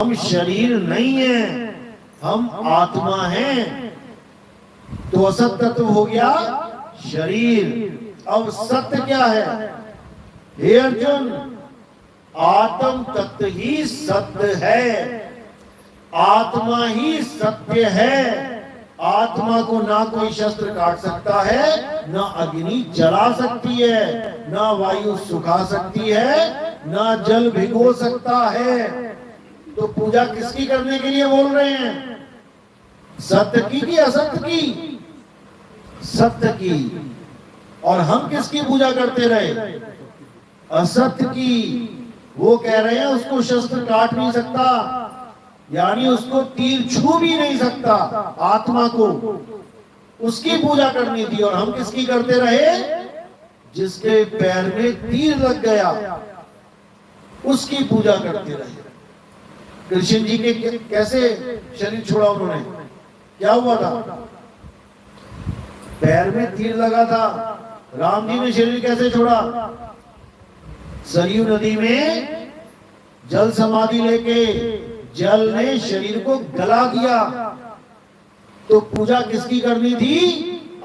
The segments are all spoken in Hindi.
हम शरीर नहीं है, हम आत्मा हैं। तो असत तत्व हो गया शरीर। अब सत्य क्या है? हे अर्जुन, आत्म तत्व ही सत्य है, आत्मा ही सत्य है। आत्मा को ना कोई शस्त्र काट सकता है, ना अग्नि जला सकती है, ना वायु सुखा सकती है, ना जल भिगो सकता है। तो पूजा किसकी करने के लिए बोल रहे हैं? सत्य की कि असत्य की? सत्य की। और हम किसकी पूजा करते रहे? असत्य की। वो कह रहे हैं उसको शस्त्र काट नहीं सकता, यानी उसको तीर छू भी नहीं सकता, आत्मा को उसकी पूजा करनी थी। और हम किसकी करते रहे? जिसके पैर में तीर लग गया उसकी पूजा करते रहे। कृष्ण जी के कैसे शरीर छोड़ा उन्होंने? क्या हुआ था? पैर में तीर लगा था। राम जी ने शरीर कैसे छोड़ा? सरयू नदी में जल समाधि लेके जल ने शरीर को गला दिया। तो पूजा किसकी करनी थी?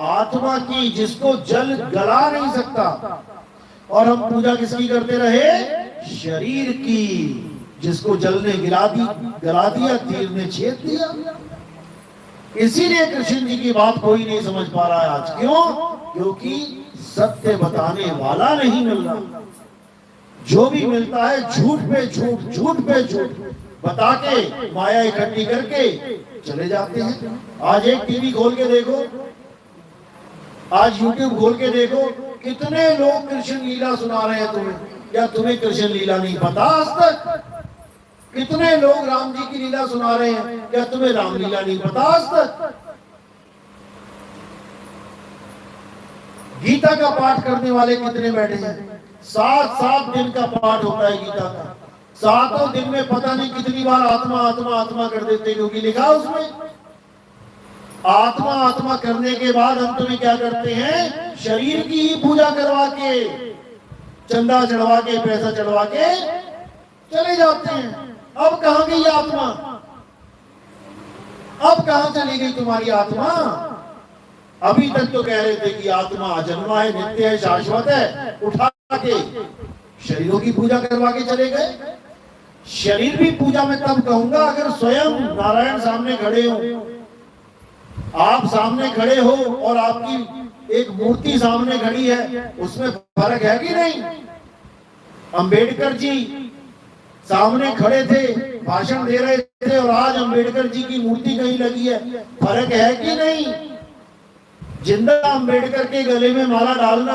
आत्मा की, जिसको जल गला नहीं सकता। और हम पूजा किसकी करते रहे? शरीर की, जिसको जल ने गला दिया, तीर ने छेद दिया। इसीलिए कृष्ण जी की बात कोई नहीं समझ पा रहा है आज। क्यों? क्योंकि सत्य बताने वाला नहीं मिल रहा। जो भी मिलता है झूठ पे झूठ, झूठ पे झूठ बता के माया इकट्ठी करके चले जाते हैं। आज एक टीवी खोल के देखो, आज यूट्यूब खोल के देखो, कितने लोग कृष्ण लीला सुना रहे हैं तुम्हें। क्या तुम्हें कृष्ण लीला नहीं पता आज तक? कितने लोग राम जी की लीला सुना रहे हैं, क्या तुम्हें रामलीला नहीं पता आज तक? गीता का पाठ करने वाले कितने बैठे हैं? 7 दिन का पाठ होता है गीता का। 7 दिन में पता नहीं कितनी बार आत्मा आत्मा आत्मा कर देते, क्योंकि लिखा उसमें आत्मा आत्मा करने के बाद हम तुम्हें क्या करते हैं? शरीर की ही पूजा करवा के, चंदा चढ़वा के, पैसा चढ़वा के चले जाते हैं। अब कहां गई आत्मा? अब कहां चली गई तुम्हारी आत्मा? अभी तक तो कह रहे थे कि आत्मा अजन्मा है, नित्य है, शाश्वत है। उठा के शरीरों की पूजा करवा के चले गए। शरीर भी पूजा में तब कहूंगा अगर स्वयं नारायण सामने खड़े हो। आप सामने खड़े हो और आपकी एक मूर्ति सामने खड़ी है, उसमें फर्क है कि नहीं? अंबेडकर जी सामने खड़े थे, भाषण दे रहे थे, और आज अंबेडकर जी की मूर्ति कहीं लगी है, फर्क है कि नहीं? जिंदा अंबेडकर के गले में माला डालना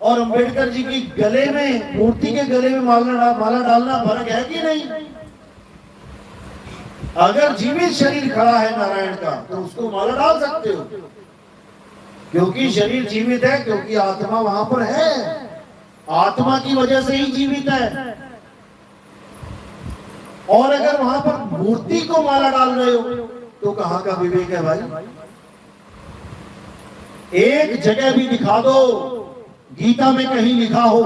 और अंबेडकर जी की गले में, मूर्ति के गले में माला डालना, फर्क है कि नहीं? अगर जीवित शरीर खड़ा है नारायण का तो उसको माला डाल सकते हो, क्योंकि शरीर जीवित है, क्योंकि आत्मा वहां पर है। आत्मा की वजह से ही जीवित है। और अगर वहां पर मूर्ति को माला डाल रहे हो तो कहां का विवेक है भाई? एक जगह भी दिखा दो गीता में कहीं लिखा हो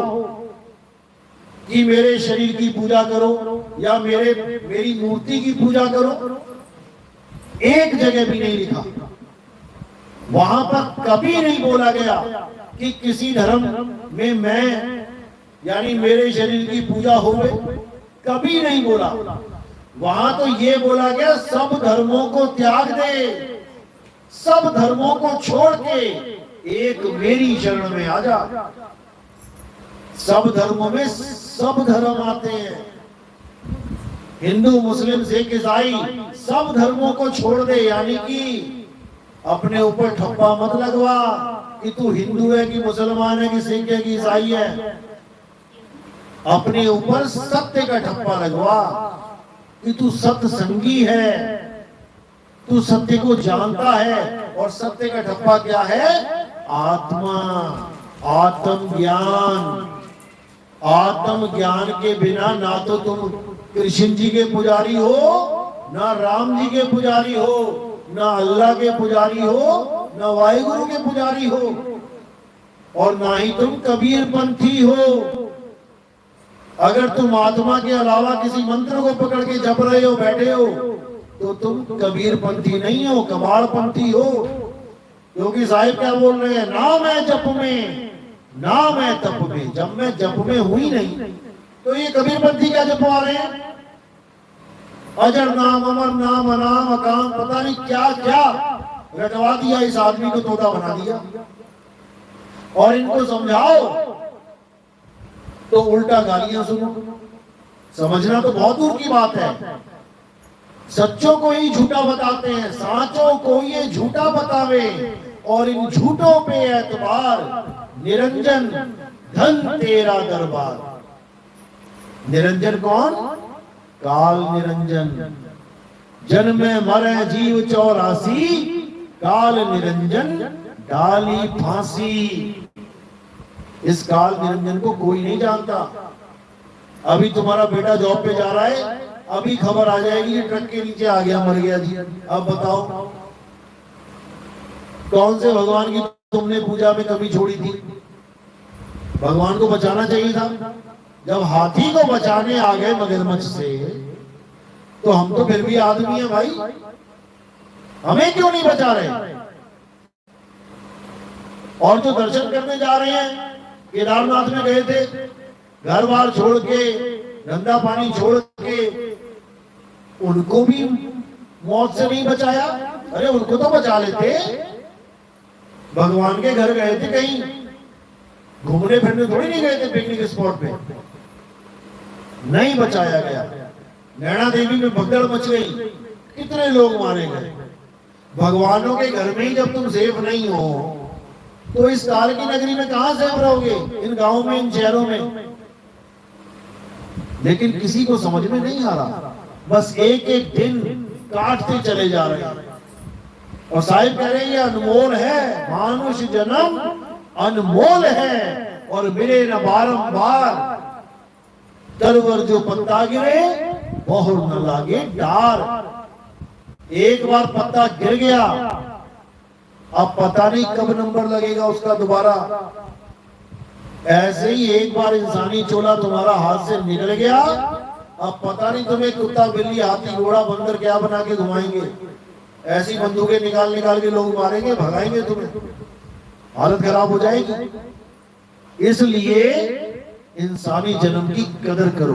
कि मेरे शरीर की पूजा करो या मेरी मूर्ति की पूजा करो। एक जगह भी नहीं लिखा। वहां पर कभी नहीं बोला गया कि किसी धर्म में मैं यानी मेरे शरीर की पूजा हो, कभी नहीं बोला। वहां तो ये बोला गया सब धर्मों को त्याग दे, सब धर्मों को छोड़ के एक मेरी शरण में आ जा। सब धर्मों में सब धर्म आते हैं, हिंदू मुस्लिम सिख ईसाई, सब धर्मों को छोड़ दे। यानी कि अपने ऊपर ठप्पा मत लगवा कि तू हिंदू है कि मुसलमान है कि सिख है कि ईसाई है। अपने ऊपर सत्य का ठप्पा लगवा कि तू सत्संगी है, तू सत्य को जानता है। और सत्य का ठप्पा क्या है? आत्मा, आत्म ज्ञान। आत्म ज्ञान के बिना ना तो तुम कृष्ण जी के पुजारी हो, ना राम जी के पुजारी हो, ना अल्लाह के पुजारी हो, ना वाहिगुरु के पुजारी हो, और ना ही तुम कबीर पंथी हो। अगर तुम आत्मा के अलावा किसी मंत्र को पकड़ के जप रहे हो, बैठे हो, तो तुम कबीर पंथी नहीं हो, कबाड़ पंथी हो। क्योंकि साहिब क्या बोल रहे हैं, ना मैं जप में, ना मैं तप में। जब मैं जप में हुई नहीं तो ये कबीर पंथी क्या जपवा रहे हैं? अजर नाम, अमर नाम, अनाम, अकाम, पता नहीं क्या क्या रटवा दिया इस आदमी को, तोता बना दिया। और इनको समझाओ तो उल्टा गालियां सुनो। समझना तो बहुत दूर की बात है। सच्चों को ही झूठा बताते हैं, साचों को ये झूठा बतावे, और इन झूठों पे एतबार। निरंजन धन तेरा दरबार। निरंजन कौन? काल निरंजन। जन्म मरे जीव 84, काल निरंजन डाली फांसी। इस काल निरंजन को कोई नहीं जानता। अभी तुम्हारा बेटा जॉब पे जा रहा है, अभी खबर आ जाएगी ट्रक के नीचे आ गया, मर गया जी। अब बताओ कौन से भगवान की तुमने पूजा में कमी छोड़ी थी? भगवान को बचाना चाहिए था। जब हाथी को बचाने आ गए मगरमच्छ से, तो हम तो फिर भी आदमी हैं भाई, हमें क्यों नहीं बचा रहे? और जो दर्शन करने जा रहे हैं, केदारनाथ में गए थे, घर बार छोड़ के, गंदा पानी छोड़ के, उनको भी मौत से नहीं बचाया। अरे उनको तो बचा लेते। भगवान के घर गए थे, कहीं घूमने फिरने थोड़ी नहीं गए थे पिकनिक स्पॉट पे, नहीं बचाया गया। नैना देवी में भगदड़ मच गई, कितने लोग मारे गए। भगवानों के घर में ही जब तुम सेफ नहीं हो, तो इस काल की नगरी में कहां सेफ रहोगे? इन गांवों में, इन शहरों में। लेकिन किसी को समझ में नहीं आ रहा, बस एक एक दिन काटते चले जा रहे हैं। और साहिब कह रहे हैं ये अनमोल है, मानुष जन्म अनमोल है, और मिले न बारंबार। तरवर जो पत्ता गिरे, बहुर न लागे डार। एक बार पत्ता गिर गया, अब पता नहीं कब नंबर लगेगा उसका दोबारा। ऐसे ही एक बार इंसानी चोला तुम्हारा हाथ से निकल गया, अब पता नहीं तुम्हें कुत्ता, बिल्ली, हाथी, घोड़ा, बंदर क्या बना के घुमाएंगे। ऐसी बंदूकें निकाल निकाल के लोग मारेंगे, भगाएंगे तुम्हें, हालत खराब हो जाएगी। इसलिए इंसानी जन्म की कदर करो।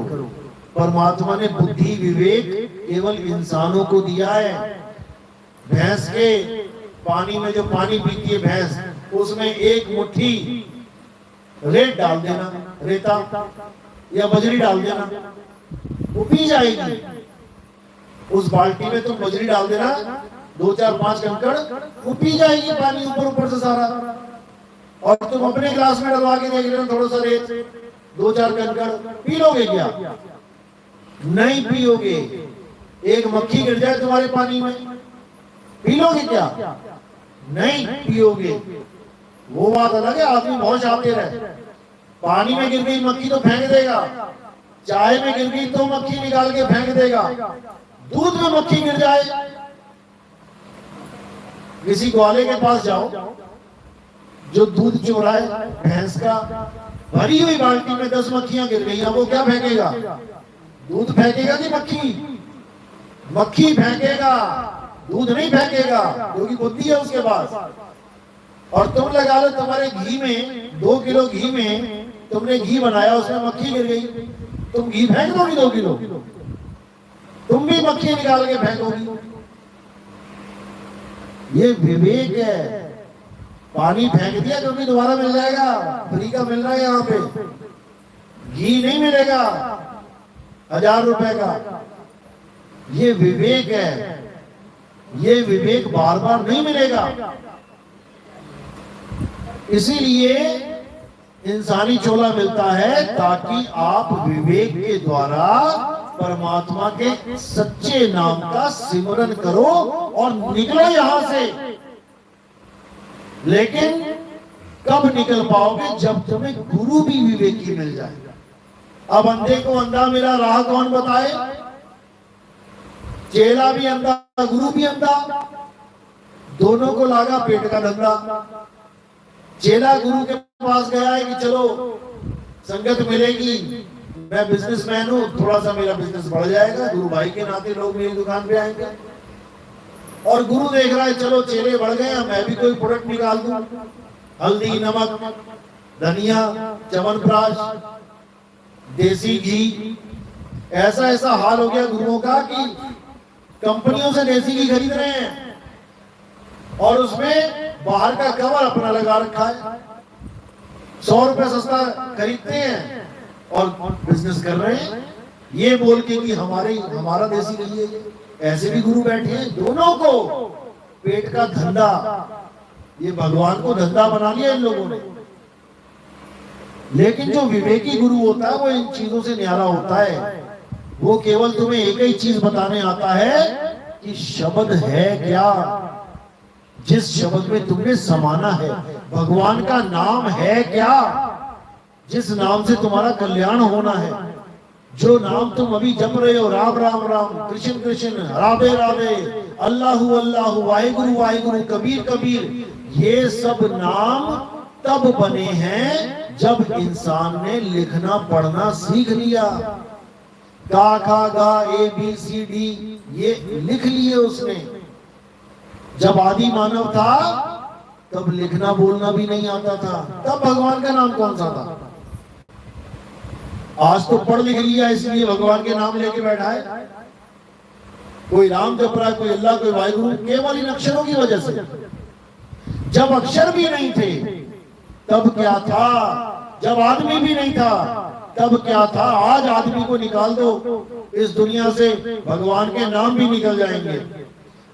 परमात्मा ने बुद्धि विवेक केवल इंसानों को दिया है। भैंस के पानी में जो पानी पीती है भैंस, उसमें एक मुट्ठी रेत डाल देना, रेता या बजरी डाल देना, वो पी जाएगी। उस बाल्टी में तुम बजरी डाल देना, 2 4 5 कंकड़, वो पी जाएगी पानी ऊपर ऊपर से सारा। और तुम अपने ग्लास में डलवा के देख लेना, थोड़ा सा रेत, 2 4 कंकड़, पी लोगे क्या? नहीं पियोगे। एक मक्खी गिर जाए तुम्हारे पानी में, पी लोगे क्या? नहीं पियोगे। वो बात अलग है, आदमी बहुत शातिर है। पानी में गिर गई मक्खी तो फेंक देगा, चाय में गिर गई तो मक्खी निकाल के फेंक देगा। दूध में मक्खी गिर जाए, किसी ग्वाले के पास जाओ जो दूध चोराए भैंस का, भरी हुई बाल्टी में 10 मक्खियां गिर गई, अब वो क्या फेंकेगा? दूध फेंकेगा कि मक्खी? मक्खी फेंकेगा, दूध नहीं फेंकेगा, क्योंकि बुद्धि है उसके पास। और तुम लगा लो तुम्हारे घी में, 2 किलो घी में तुमने घी बनाया, उसमें मक्खी गिर गई, तुम घी फेंक दोगी 2 किलो? तुम भी मक्खी निकाल के फेंकोगी। ये विवेक है। पानी फेंक दिया क्योंकि दोबारा मिल जाएगा, फ्री का मिल रहा है यहाँ पे। घी नहीं मिलेगा 1000 रुपए का। ये विवेक है। ये विवेक बार बार नहीं मिलेगा। इसीलिए इंसानी चोला मिलता है, ताकि आप विवेक के द्वारा परमात्मा के सच्चे नाम का सिमरन करो और निकलो यहां से। लेकिन कब निकल पाओगे? जब तुम्हें गुरु भी विवेकी मिल जाएगा। अब अंधे को अंधा मिला, राह कौन बताए? चेला भी अंधा, गुरु भी अंधा, दोनों को लागा पेट का धंधा। चेला गुरु के पास गया है कि चलो संगत मिलेगी, मैं बिजनेसमैन हूं, थोड़ा सा मेरा बिजनेस बढ़ जाएगा, गुरु भाई के नाते लोग मेरी दुकान पे आएंगे। और गुरु देख रहा है चलो चेले बढ़ गए, मैं भी कोई प्रोडक्ट निकाल दूं, हल्दी, नमक, धनिया, च्यवनप्राश, देसी घी। ऐसा ऐसा हाल हो गया गुरुओं का कि कंपनियों से देसी घी खरीद रहे हैं और उसमें बाहर का कवर अपना लगा रखा है। 100 रुपए सस्ता खरीदते हैं और बिजनेस कर रहे हैं ये बोल के कि हमारा देसी घी है। ऐसे भी गुरु बैठे हैं। दोनों को पेट का धंधा, ये भगवान को धंधा बना लिया इन लोगों ने। लेकिन जो विवेकी गुरु होता है वो इन चीजों से न्यारा होता है। वो केवल तुम्हें एक ही चीज बताने आता है कि शब्द है क्या, जिस शब्द में तुमने समाना है। भगवान का नाम है क्या, जिस नाम से तुम्हारा कल्याण होना है। जो नाम तुम अभी जप रहे हो, राम राम राम, कृष्ण कृष्ण, राधे राधे, अल्लाहु अल्लाहु, वाहिगुरु वाहिगुरु, कबीर कबीर, ये सब नाम तब बने हैं जब इंसान ने लिखना पढ़ना सीख लिया। का खा गा ABCD ये लिख लिए उसने। जब आदि मानव था तब लिखना बोलना भी नहीं आता था, तब भगवान का नाम कौन सा था। आज तो पढ़ लिख लिया इसलिए भगवान के नाम लेके बैठा है। कोई राम जप रहा है, कोई अल्लाह, कोई वाहिगुरु, केवल इन अक्षरों की वजह से। जब अक्षर भी नहीं थे तब क्या था, जब आदमी भी नहीं था तब क्या था। आज आदमी को निकाल दो इस दुनिया से, भगवान के नाम भी निकल जाएंगे।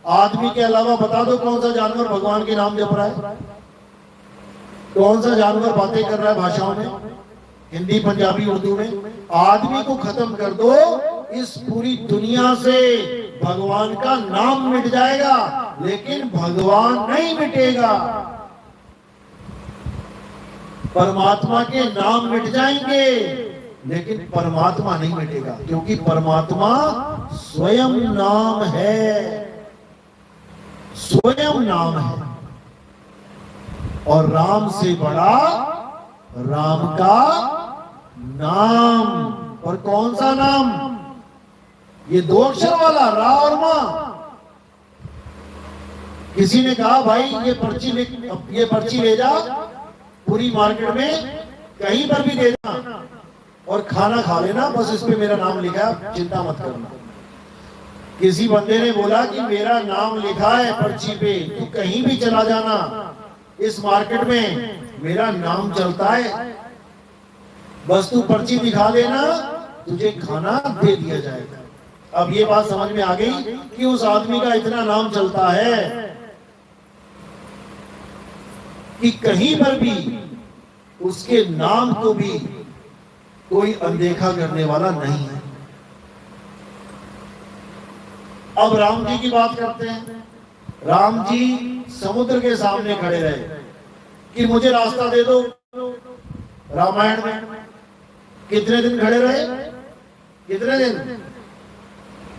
आदमी के अलावा बता दो कौन सा जानवर भगवान के नाम जप रहा है, कौन सा जानवर बातें कर रहा है भाषाओं में, हिंदी, पंजाबी, उर्दू में। आदमी को खत्म कर दो, इस पूरी दुनिया से भगवान का नाम मिट जाएगा, लेकिन भगवान नहीं मिटेगा। परमात्मा के नाम मिट जाएंगे लेकिन परमात्मा नहीं मिटेगा, क्योंकि परमात्मा स्वयं नाम है, स्वयं नाम है। और राम से बड़ा राम का नाम। और कौन सा नाम, ये 2 अक्षर वाला, रा और मां। किसी ने कहा भाई ये पर्ची ले जा, पूरी मार्केट में कहीं पर भी दे देना और खाना खा लेना, बस इस पे मेरा नाम लिखा है, चिंता मत करना। किसी बंदे ने बोला कि मेरा नाम लिखा है पर्ची पे, तू कहीं भी चला जाना, इस मार्केट में मेरा नाम चलता है, बस तू पर्ची दिखा देना, तुझे खाना दे दिया जाएगा। अब ये बात समझ में आ गई कि उस आदमी का इतना नाम चलता है कि कहीं पर भी उसके नाम को भी कोई अनदेखा करने वाला नहीं है। अब राम जी की बात करते हैं। राम जी समुद्र के सामने खड़े रहे कि मुझे रास्ता दे दो। रामायण में कितने दिन खड़े रहे, कितने दिन,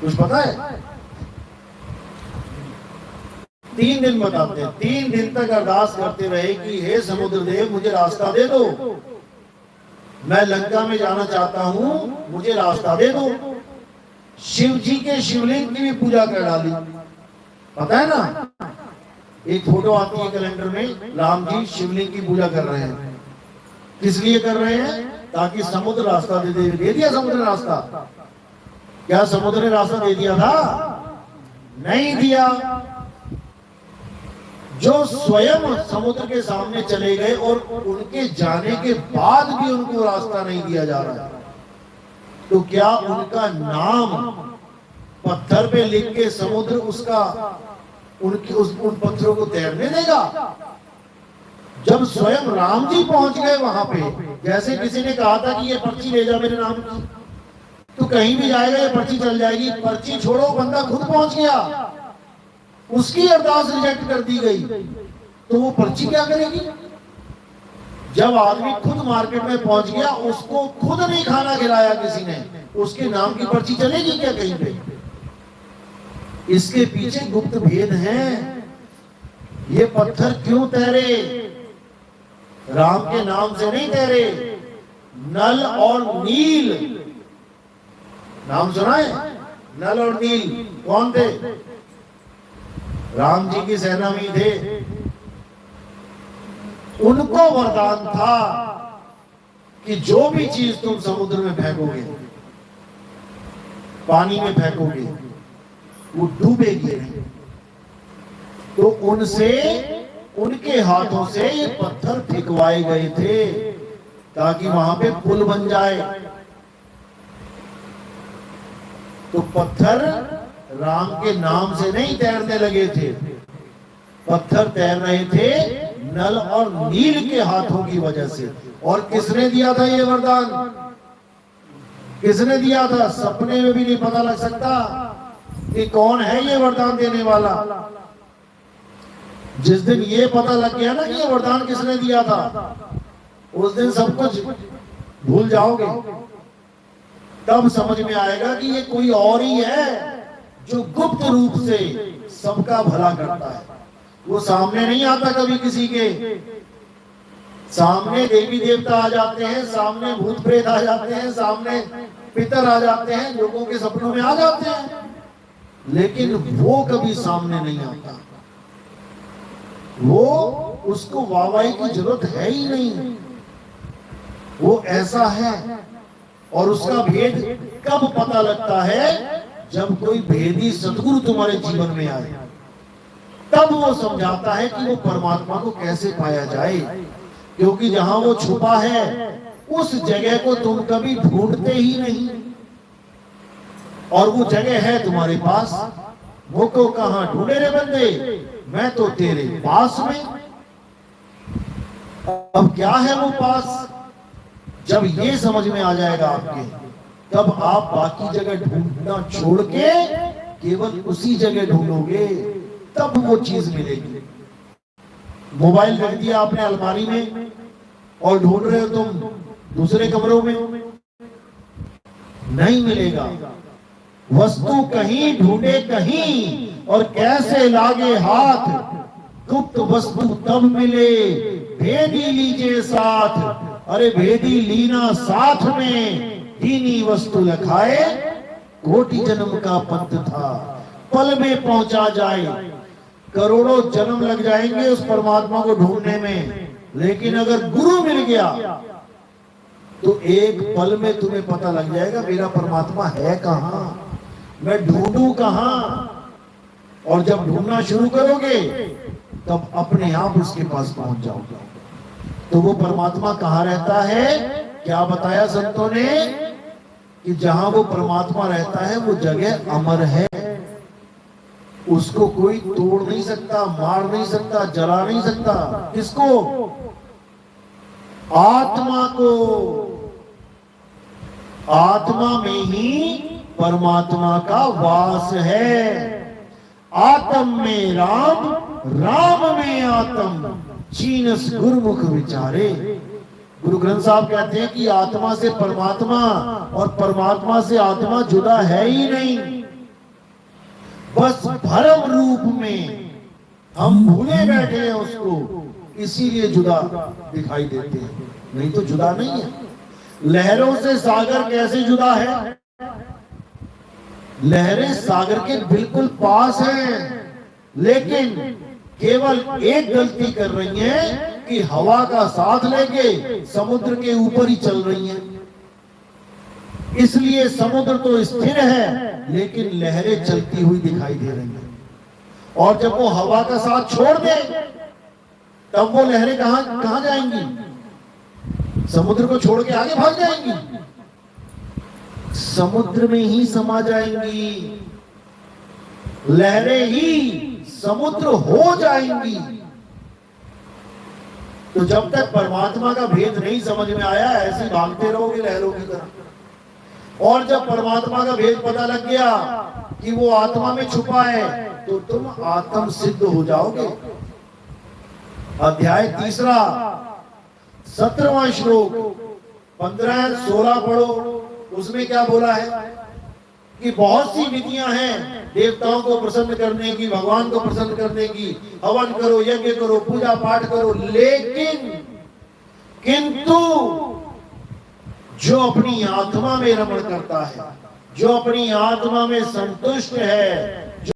कुछ पता है? 3 दिन बताते हैं। 3 दिन तक अरदास करते रहे कि हे समुद्र देव मुझे रास्ता दे दो, मैं लंका में जाना चाहता हूं, मुझे रास्ता दे दो। शिव जी के शिवलिंग की भी पूजा कर डाली, पता है ना। एक फोटो आती है कैलेंडर में, राम जी शिवलिंग की पूजा कर रहे हैं। किस लिए कर रहे हैं? ताकि समुद्र रास्ता दे दिया समुद्र रास्ता। क्या समुद्र ने रास्ता दे दिया था? नहीं दिया। जो स्वयं समुद्र के सामने चले गए और उनके जाने के बाद भी उनको रास्ता नहीं दिया जा रहा, तो क्या उनका नाम पत्थर पे लिख के समुद्र उसका उन पत्थरों को तैरने देगा? जब स्वयं राम जी पहुंच गए वहां पे, जैसे किसी ने कहा था कि ये पर्ची ले जा मेरे नाम की, तो कहीं भी जाएगा ये पर्ची चल जाएगी। पर्ची छोड़ो, बंदा खुद पहुंच गया, उसकी अरदास रिजेक्ट कर दी गई, तो वो पर्ची क्या करेगी? जब आदमी खुद मार्केट में पहुंच गया, उसको खुद नहीं खाना खिलाया किसी ने, उसके नाम की पर्ची चलेगी क्या कहीं पे? इसके पीछे गुप्त भेद हैं। ये पत्थर क्यों तैरे? राम के नाम से नहीं तैरे। नल और नील नाम सुना है? नल और नील कौन थे? राम जी की सेना में थे। उनको वरदान था कि जो भी चीज तुम समुद्र में फेंकोगे, पानी में फेंकोगे, वो डूबेगी नहीं। तो उनसे, उनके हाथों से ये पत्थर फेंकवाए गए थे ताकि वहां पे पुल बन जाए। तो पत्थर राम के नाम से नहीं तैरने लगे थे, पत्थर तैर रहे थे नल और नील के हाथों की वजह से। और किसने दिया था ये वरदान? किसने दिया था? सपने में भी नहीं पता लग सकता कि कौन है ये वरदान देने वाला। जिस दिन ये पता लग गया ना कि ये वरदान किसने दिया था, उस दिन सब कुछ भूल जाओगे। तब समझ में आएगा कि ये कोई और ही है जो गुप्त रूप से सबका भला करता है। वो सामने नहीं आता कभी किसी के। सामने देवी देवता आ जाते हैं, सामने भूत प्रेत आ जाते हैं, सामने पितर आ जाते हैं, लोगों के सपनों में आ जाते हैं, लेकिन वो कभी सामने नहीं आता। वो, उसको वाहवाही की जरूरत है ही नहीं। वो ऐसा है। और उसका भेद कब पता लगता है? जब कोई भेदी सदगुरु तुम्हारे जीवन में आए, तब वो समझाता है कि वो परमात्मा को कैसे पाया जाए। क्योंकि जहां वो छुपा है उस जगह को तुम कभी ढूंढते ही नहीं, और वो जगह है तुम्हारे पास। वो को कहां ढूंढे रे बंदे, मैं तो तेरे पास में। अब क्या है वो पास? जब ये समझ में आ जाएगा आपके, तब आप बाकी जगह ढूंढना छोड़ के केवल उसी जगह ढूंढोगे, तब वो चीज मिलेगी। मोबाइल रख दिया आपने अलमारी में और ढूंढ रहे हो तुम दूसरे कमरों में, नहीं मिलेगा। वस्तु कहीं ढूंढे कहीं, और कैसे लागे हाथ, गुप्त वस्तु तब मिले, भेदी लीजिए साथ। अरे भेदी लीना साथ में, दीनी वस्तु लखाए, कोटि जन्म का पंथ था, पल में पहुंचा जाए। करोड़ों जन्म लग जाएंगे उस परमात्मा को ढूंढने में, लेकिन अगर गुरु मिल गया तो एक पल में तुम्हें पता लग जाएगा मेरा परमात्मा है कहां, मैं ढूंढूं कहां। और जब ढूंढना शुरू करोगे तब अपने आप उसके पास पहुंच जाओगे। तो वो परमात्मा कहां रहता है? क्या बताया संतों ने कि जहां वो परमात्मा रहता है वो जगह अमर है। उसको कोई तोड़ नहीं सकता, मार नहीं सकता, जला नहीं सकता। किसको? आत्मा को। आत्मा में ही परमात्मा का वास है। आत्म में राम, राम में आत्म, चीनस गुरुमुख विचारे। गुरु ग्रंथ साहब कहते हैं कि आत्मा से परमात्मा और परमात्मा से आत्मा जुदा है ही नहीं। बस भरम रूप में हम भूले बैठे हैं उसको, इसीलिए जुदा दिखाई देते हैं, नहीं तो जुदा नहीं है। लहरों से सागर कैसे जुदा है? लहरें सागर के बिल्कुल पास हैं, लेकिन केवल एक गलती कर रही हैं कि हवा का साथ लेके समुद्र के ऊपर ही चल रही हैं। इसलिए समुद्र तो स्थिर है, लेकिन लहरें चलती हुई दिखाई दे रही हैं। और जब वो हवा का साथ छोड़ दे, तब वो लहरें कहां जाएंगी? समुद्र को छोड़ के आगे भाग जाएंगी, समुद्र में ही समा जाएंगी। लहरें ही समुद्र हो जाएंगी। तो जब तक परमात्मा का भेद नहीं समझ में आया, ऐसे भागते रहोगे लहरों की तरह। और जब परमात्मा का भेद पता लग गया कि वो आत्मा में छुपा है, तो तुम आत्म सिद्ध हो जाओगे। अध्याय 3 17वां श्लोक 15-16 पढ़ो। उसमें क्या बोला है कि बहुत सी विधियां हैं देवताओं को प्रसन्न करने की, भगवान को प्रसन्न करने की। हवन करो, यज्ञ करो, पूजा पाठ करो, लेकिन किंतु जो अपनी आत्मा में रमण करता है, जो अपनी आत्मा में संतुष्ट है